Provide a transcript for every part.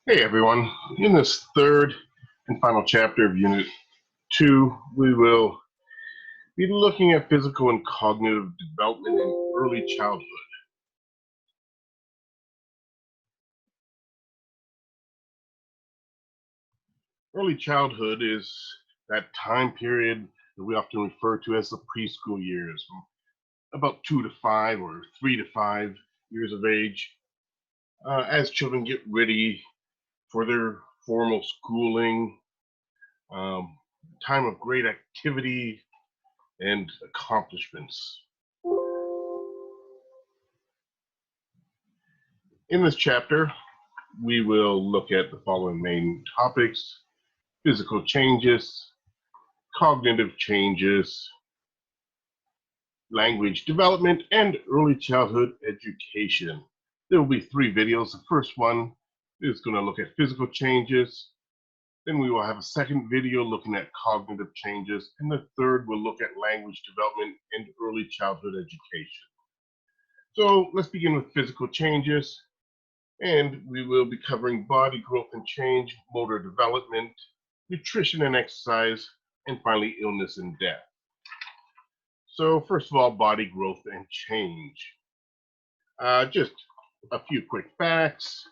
Hey everyone, in this third and final chapter of Unit 2, we will be looking at physical and cognitive development in early childhood. Early childhood is that time period that we often refer to as the preschool years, about 2 to 5 or 3 to 5 years of age, as children get ready for their formal schooling, time of great activity and accomplishments. In this chapter, we will look at the following main topics: physical changes, cognitive changes, language development, and early childhood education. There will be 3 videos. The first one is going to look at physical changes. Then we will have a second video looking at cognitive changes. And the third will look at language development and early childhood education. So let's begin with physical changes. And we will be covering body growth and change, motor development, nutrition and exercise, and finally illness and death. So first of all, body growth and change. Just a few quick facts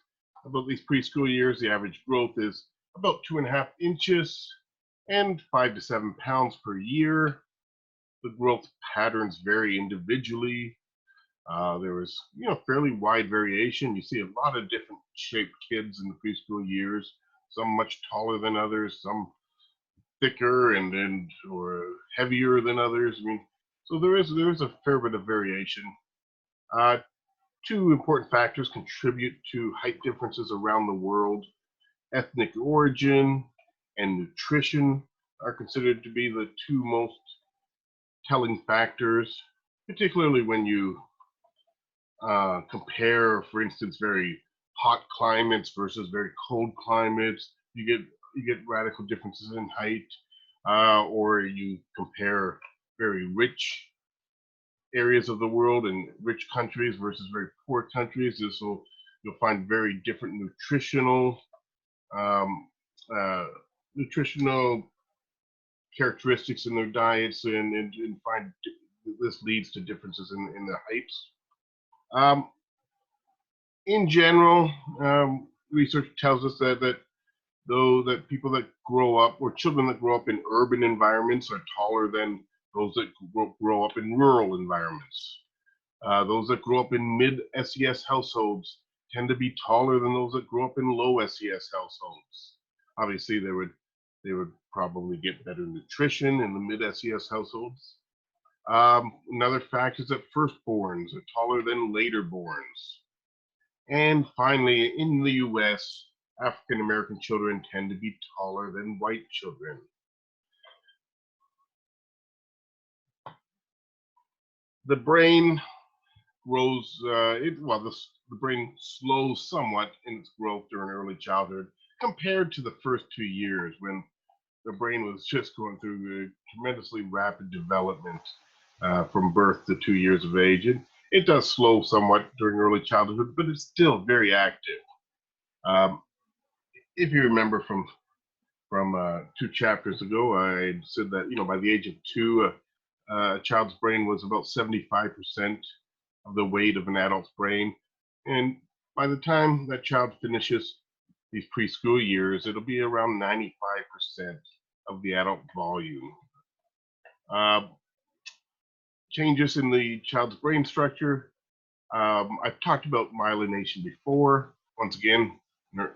about these preschool years. The average growth is about 2.5 inches and 5 to 7 pounds per year. The growth patterns vary individually. There is, fairly wide variation. You see a lot of different shaped kids in the preschool years. Some much taller than others, some thicker and or heavier than others. I mean, so there is a fair bit of variation. 2 important factors contribute to height differences around the world: ethnic origin and nutrition are considered to be the 2 most telling factors, particularly when you compare, for instance, very hot climates versus very cold climates. You get radical differences in height, or you compare very rich areas of the world and rich countries versus very poor countries. You'll find very different um, nutritional characteristics in their diets, and find this leads to differences in their heights. In general, research tells us that people that grow up, or children that grow up in urban environments, are taller than those that grow up in rural environments. Those that grow up in mid-SES households tend to be taller than those that grow up in low SES households. Obviously, they would probably get better nutrition in the mid-SES households. Another fact is that firstborns are taller than laterborns. And finally, in the US, African American children tend to be taller than white children. The brain grows, the brain slows somewhat in its growth during early childhood compared to the first 2 years, when the brain was just going through a tremendously rapid development from birth to 2 years of age. And it does slow somewhat during early childhood, but it's still very active. If you remember from 2 chapters ago, I said that by the age of 2, a child's brain was about 75% of the weight of an adult's brain, and by the time that child finishes these preschool years, it'll be around 95% of the adult volume. Changes in the child's brain structure. I've talked about myelination before. Once again,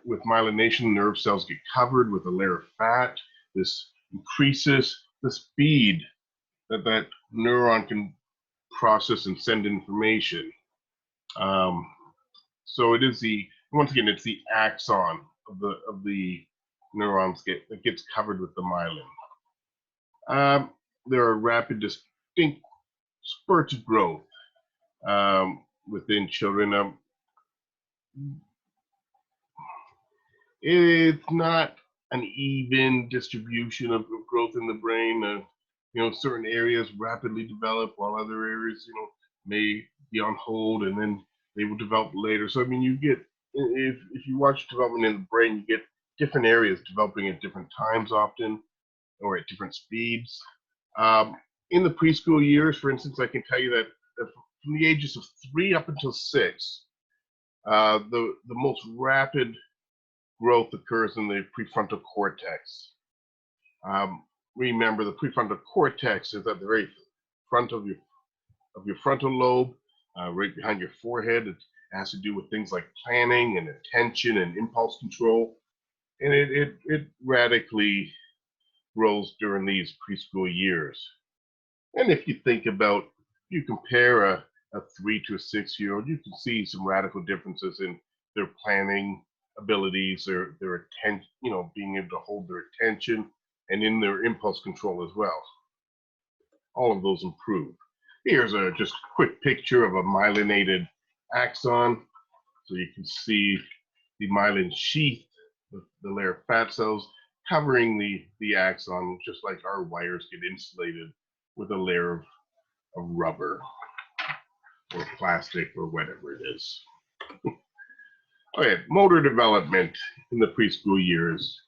with myelination, nerve cells get covered with a layer of fat. This increases the speed that neuron can process and send information. So it is once again, it's the axon of the neurons that gets covered with the myelin. There are rapid, distinct spurts of growth within children. It's not an even distribution of growth in the brain. Certain areas rapidly develop while other areas, may be on hold, and then they will develop later. So I mean, you get if you watch development in the brain, you get different areas developing at different times often, or at different speeds. In the preschool years, for instance, I can tell you that from the ages of 3 up until 6, the most rapid growth occurs in the prefrontal cortex. Remember, the prefrontal cortex is at the very front of your frontal lobe, right behind your forehead. It has to do with things like planning and attention and impulse control, and it radically grows during these preschool years. And if you think about, you compare a 3 to a 6-year-old, you can see some radical differences in their planning abilities, their attention, being able to hold their attention, and in their impulse control as well. All of those improve. Here's a just quick picture of a myelinated axon. So you can see the myelin sheath, the layer of fat cells covering the axon, just like our wires get insulated with a layer of rubber or plastic or whatever it is. Okay, motor development in the preschool years.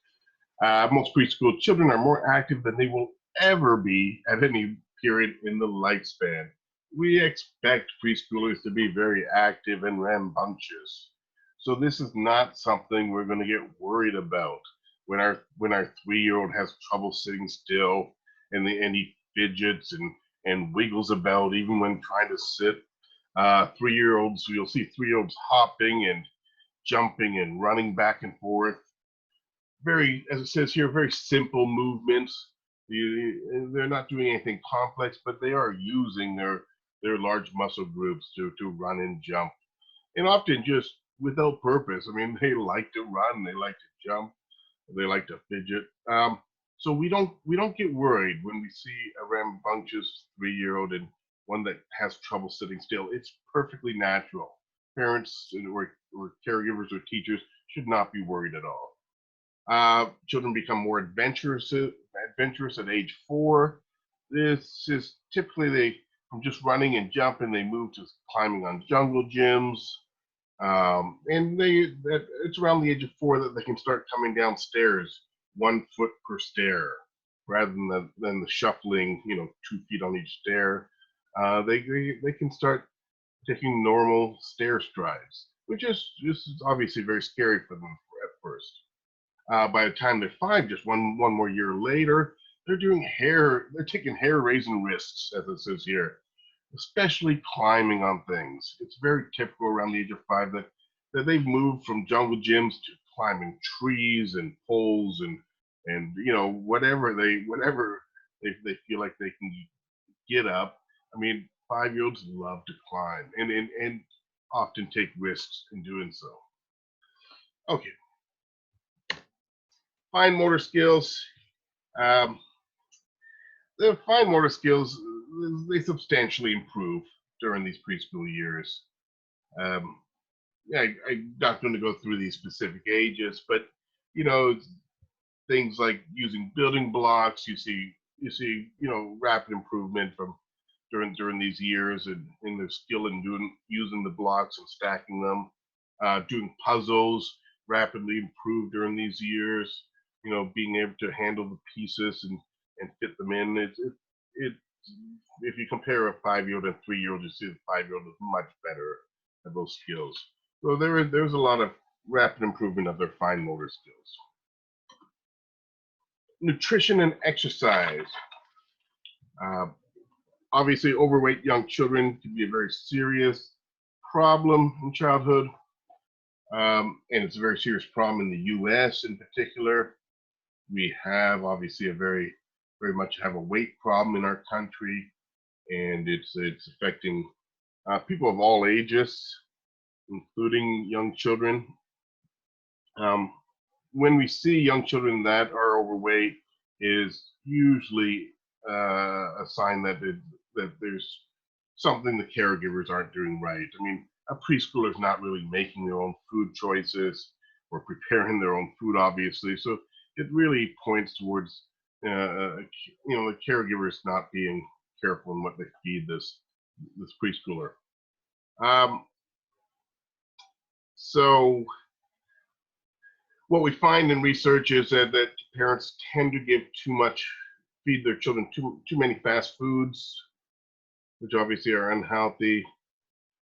Most preschool children are more active than they will ever be at any period in the lifespan. We expect preschoolers to be very active and rambunctious. So this is not something we're going to get worried about when our 3-year-old has trouble sitting still and he fidgets and wiggles about even when trying to sit. 3-year-olds, you'll see 3-year-olds hopping and jumping and running back and forth. Very, as it says here, very simple movements. They're not doing anything complex, but they are using their large muscle groups to run and jump, and often just without purpose. I mean, they like to run, they like to jump, they like to fidget. So we don't get worried when we see a rambunctious 3-year-old and one that has trouble sitting still. It's perfectly natural. Parents or caregivers or teachers should not be worried at all. Children become more adventurous at age 4. This is typically from just running and jumping, they move to climbing on jungle gyms. And it's around the age of 4 that they can start coming down stairs 1 foot per stair, rather than the shuffling, 2 feet on each stair. They can start taking normal stair strides, which is obviously very scary for them at first. By the time they're 5, just one more year later, they're taking hair-raising risks, as it says here, especially climbing on things. It's very typical around the age of 5 that they've moved from jungle gyms to climbing trees and poles and whatever they feel like they can get up. I mean, 5-year-olds love to climb and often take risks in doing so. Okay. Fine motor skills. The fine motor skills, they substantially improve during these preschool years. I'm not going to go through these specific ages, but things like using building blocks, you see rapid improvement from during these years and in their skill in using the blocks and stacking them. Doing puzzles rapidly improved during these years. Being able to handle the pieces and fit them in. If you compare a 5-year-old and 3-year-old, you see the 5-year-old is much better at those skills. So there's a lot of rapid improvement of their fine motor skills. Nutrition and exercise. Obviously, overweight young children can be a very serious problem in childhood, and it's a very serious problem in the U.S. in particular. We have obviously very much have a weight problem in our country, and it's affecting people of all ages, including young children. When we see young children that are overweight, is usually a sign that there's something the caregivers aren't doing right. I mean, a preschooler is not really making their own food choices or preparing their own food, obviously. So it really points towards the caregivers not being careful in what they feed this preschooler. So what we find in research is that parents tend to feed their children too many fast foods, which obviously are unhealthy.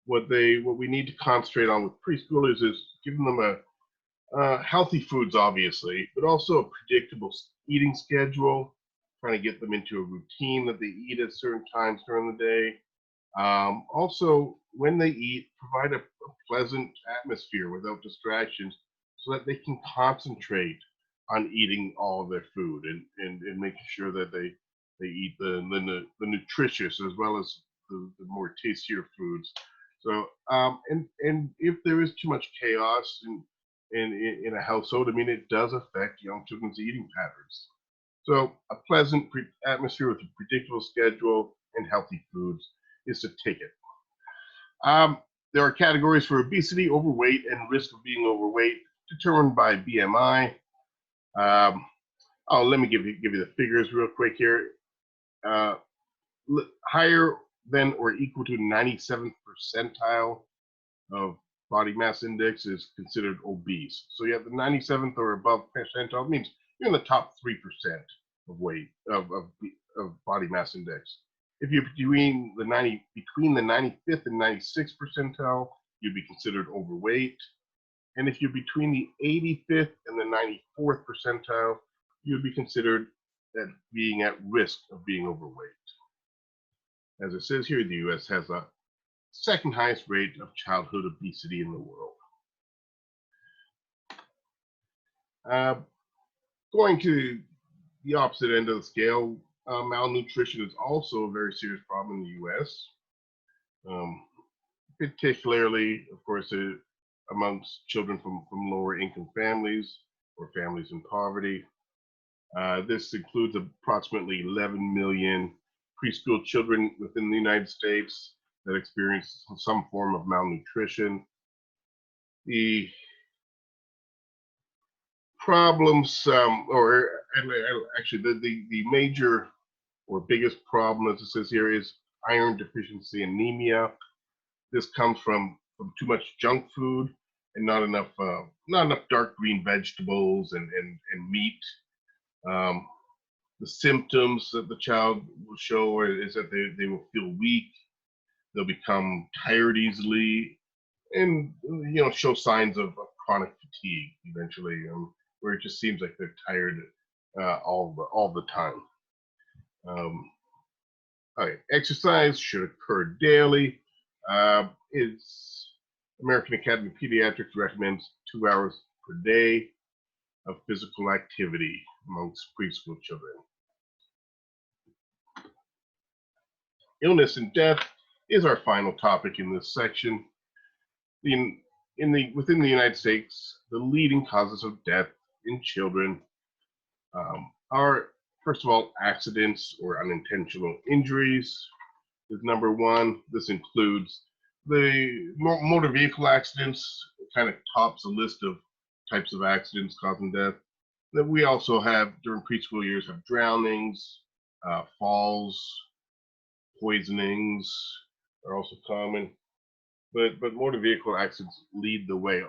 What we need to concentrate on with preschoolers is giving them healthy foods, obviously, but also a predictable eating schedule, trying to get them into a routine that they eat at certain times during the day. Also, when they eat, provide a pleasant atmosphere without distractions so that they can concentrate on eating all of their food and making sure that they eat the nutritious as well as the more tastier foods. So, and if there is too much chaos in a household, I mean, it does affect young children's eating patterns. So, a pleasant atmosphere with a predictable schedule and healthy foods is the ticket. There are categories for obesity, overweight, and risk of being overweight determined by BMI. Let me give you the figures real quick here. Higher than or equal to 97th percentile of body mass index is considered obese. So you have the 97th or above percentile means you're in the top 3% of weight of body mass index. If you're between the 95th and 96th percentile, you'd be considered overweight. And if you're between the 85th and the 94th percentile, you'd be considered at being at risk of being overweight. As it says here, the U.S. has the second highest rate of childhood obesity in the world. Going to the opposite end of the scale, malnutrition is also a very serious problem in the U.S., particularly, of course, amongst children from lower income families or families in poverty. This includes approximately 11 million preschool children within the United States that experience some form of malnutrition. The problems, actually the major or biggest problem, as it says here, is iron deficiency anemia. This comes from too much junk food and not enough dark green vegetables and meat. The symptoms that the child will show is that they will feel weak, they'll become tired easily, and show signs of chronic fatigue eventually, where it just seems like they're tired all the time. Exercise should occur daily. American Academy of Pediatrics recommends 2 hours per day of physical activity amongst preschool children. Illness and death is our final topic in this section. Within the United States, the leading causes of death in children are, first of all, accidents or unintentional injuries is number one. This includes the motor vehicle accidents, kind of tops a list of types of accidents causing death. That we also have during preschool years have drownings, falls, poisonings are also common, but motor vehicle accidents lead the way.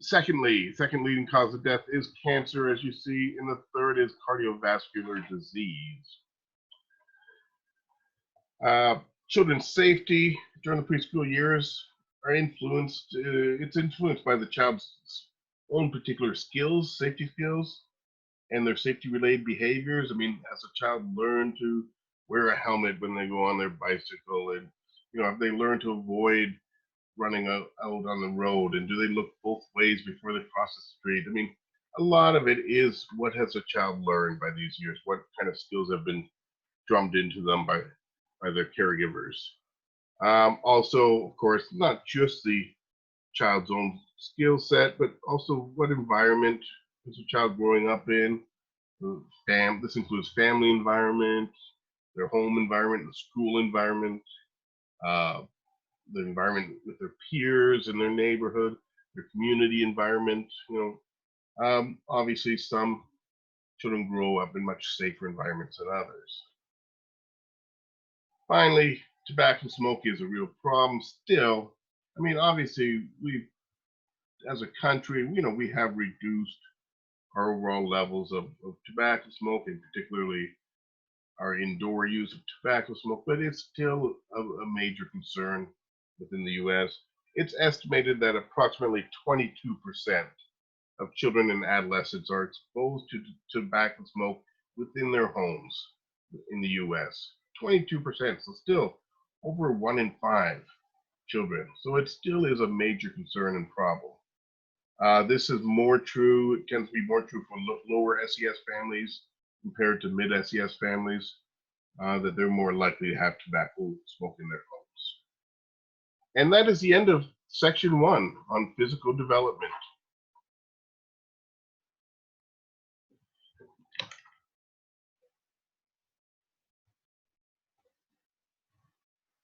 Second leading cause of death is cancer, as you see, and the third is cardiovascular disease. Children's safety during the preschool years are influenced. It's influenced by the child's own particular skills, safety skills, and their safety-related behaviors. I mean, has a child learned to wear a helmet when they go on their bicycle, and have they learned to avoid running out on the road, and do they look both ways before they cross the street? I mean, a lot of it is what has a child learned by these years, what kind of skills have been drummed into them by their caregivers. Also, of course, not just the child's own skill set, but also what environment is a child growing up in. This includes family environment, their home environment, the school environment, the environment with their peers in their neighborhood, their community environment. Obviously, some children grow up in much safer environments than others. Finally, tobacco smoking is a real problem still I mean, obviously, we as a country, we have reduced our overall levels of tobacco smoke, and particularly our indoor use of tobacco smoke, but it's still a major concern within the US. It's estimated that approximately 22% of children and adolescents are exposed to tobacco smoke within their homes in the US. 22%, so still over 1 in 5 children. So it still is a major concern and problem. This is more true, it tends to be more true for lower SES families compared to mid SES families, that they're more likely to have tobacco smoke in their homes. And that is the end of section 1 on physical development.